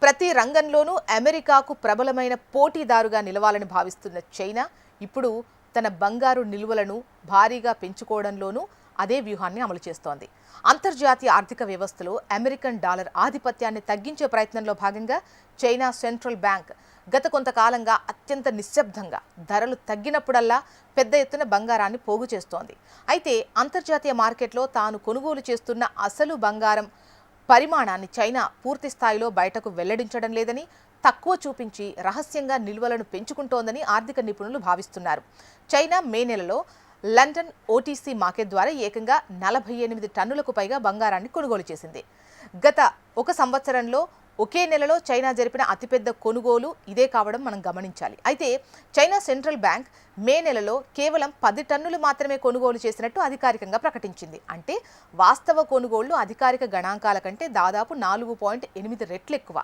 ప్రతి రంగంలోనూ అమెరికాకు ప్రబలమైన పోటీదారుగా నిలవాలని భావిస్తున్న చైనా ఇప్పుడు తన బంగారు నిల్వలను భారీగా పెంచుకోవడంలోనూ అదే వ్యూహాన్ని అమలు చేస్తోంది. అంతర్జాతీయ ఆర్థిక వ్యవస్థలో అమెరికన్ డాలర్ ఆధిపత్యాన్ని తగ్గించే ప్రయత్నంలో భాగంగా చైనా సెంట్రల్ బ్యాంక్ గత కొంతకాలంగా అత్యంత నిశ్శబ్దంగా ధరలు తగ్గినప్పుడల్లా పెద్ద ఎత్తున బంగారాన్ని పోగు చేస్తోంది. అయితే అంతర్జాతీయ మార్కెట్లో తాను కొనుగోలు చేస్తున్న అసలు బంగారం పరిమాణాన్ని చైనా పూర్తి స్థాయిలో బయటకు వెల్లడించడం లేదని, తక్కువ చూపించి రహస్యంగా నిల్వలను పెంచుకుంటోందని ఆర్థిక నిపుణులు భావిస్తున్నారు. చైనా మే నెలలో లండన్ ఓటీసీ మార్కెట్ ద్వారా ఏకంగా 48 టన్నులకు పైగా బంగారాన్ని కొనుగోలు చేసింది. గత ఒక సంవత్సరంలో ఒకే నెలలో చైనా జరిపిన అతిపెద్ద కొనుగోలు ఇదే కావడం మనం గమనించాలి. అయితే చైనా సెంట్రల్ బ్యాంక్ మే నెలలో కేవలం 10 టన్నులు మాత్రమే కొనుగోలు చేసినట్టు అధికారికంగా ప్రకటించింది. అంటే వాస్తవ కొనుగోళ్లు అధికారిక గణాంకాల కంటే దాదాపు 4.8 రెట్లు ఎక్కువ.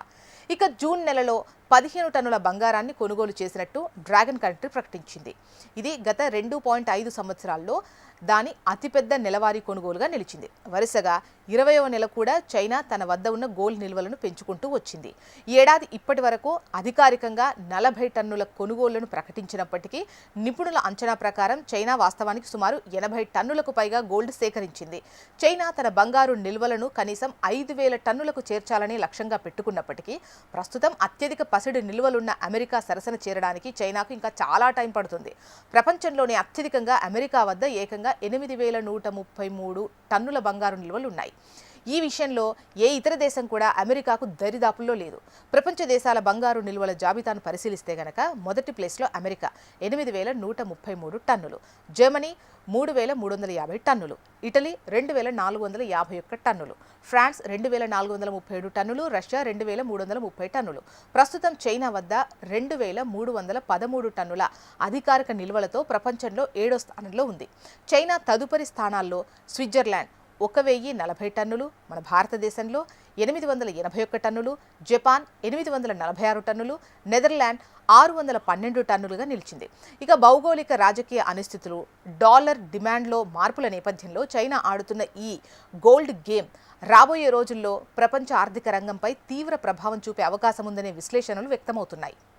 ఇక జూన్ నెలలో 15 టన్నుల బంగారాన్ని కొనుగోలు చేసినట్టు డ్రాగన్ కంట్రీ ప్రకటించింది. ఇది గత 2.5 సంవత్సరాల్లో దాని అతిపెద్ద నెలవారీ కొనుగోలుగా నిలిచింది. వరుసగా 20వ నెల కూడా చైనా తన వద్ద ఉన్న గోల్డ్ నిల్వలను పెంచుకుంటూ వచ్చింది. ఈ ఏడాది ఇప్పటి వరకు అధికారికంగా 40 టన్నుల కొనుగోళ్లను ప్రకటించినప్పటికీ నిపుణుల అంచనా ప్రకారం చైనా వాస్తవానికి సుమారు 80 టన్నులకు పైగా గోల్డ్ సేకరించింది. చైనా తన బంగారు నిల్వలను కనీసం 5,000 టన్నులకు చేర్చాలని లక్ష్యంగా పెట్టుకున్నప్పటికీ ప్రస్తుతం అత్యధిక పసిడి నిల్వలున్న అమెరికా సరసన చేరడానికి చైనాకు ఇంకా చాలా టైం పడుతుంది. ప్రపంచంలోనే అత్యధికంగా అమెరికా వద్ద ఏకంగా 8,133 టన్నుల బంగారు నిల్వలు ఉన్నాయి. ఈ విషయంలో ఏ ఇతర దేశం కూడా అమెరికాకు దరిదాపుల్లో లేదు. ప్రపంచ దేశాల బంగారు నిల్వల జాబితాను పరిశీలిస్తే గనక మొదటి ప్లేస్లో అమెరికా 8,133 టన్నులు, జర్మనీ 3,350 టన్నులు, ఇటలీ 2,451 టన్నులు, ఫ్రాన్స్ 2,437 టన్నులు, రష్యా 2,330 టన్నులు. ప్రస్తుతం చైనా వద్ద 2,313 టన్నుల అధికారిక నిల్వలతో ప్రపంచంలో 7వ స్థానంలో ఉంది. చైనా తదుపరి స్థానాల్లో స్విట్జర్లాండ్ 1,040 టన్నులు, మన భారతదేశంలో 881 టన్నులు, జపాన్ 846 టన్నులు, నెదర్లాండ్ 612 టన్నులుగా నిలిచింది. ఇక భౌగోళిక రాజకీయ అనిశ్చితులు, డాలర్ డిమాండ్లో మార్పుల నేపథ్యంలో చైనా ఆడుతున్న ఈ గోల్డ్ గేమ్ రాబోయే రోజుల్లో ప్రపంచ ఆర్థిక రంగంపై తీవ్ర ప్రభావం చూపే అవకాశం ఉందనే విశ్లేషణలు వ్యక్తమవుతున్నాయి.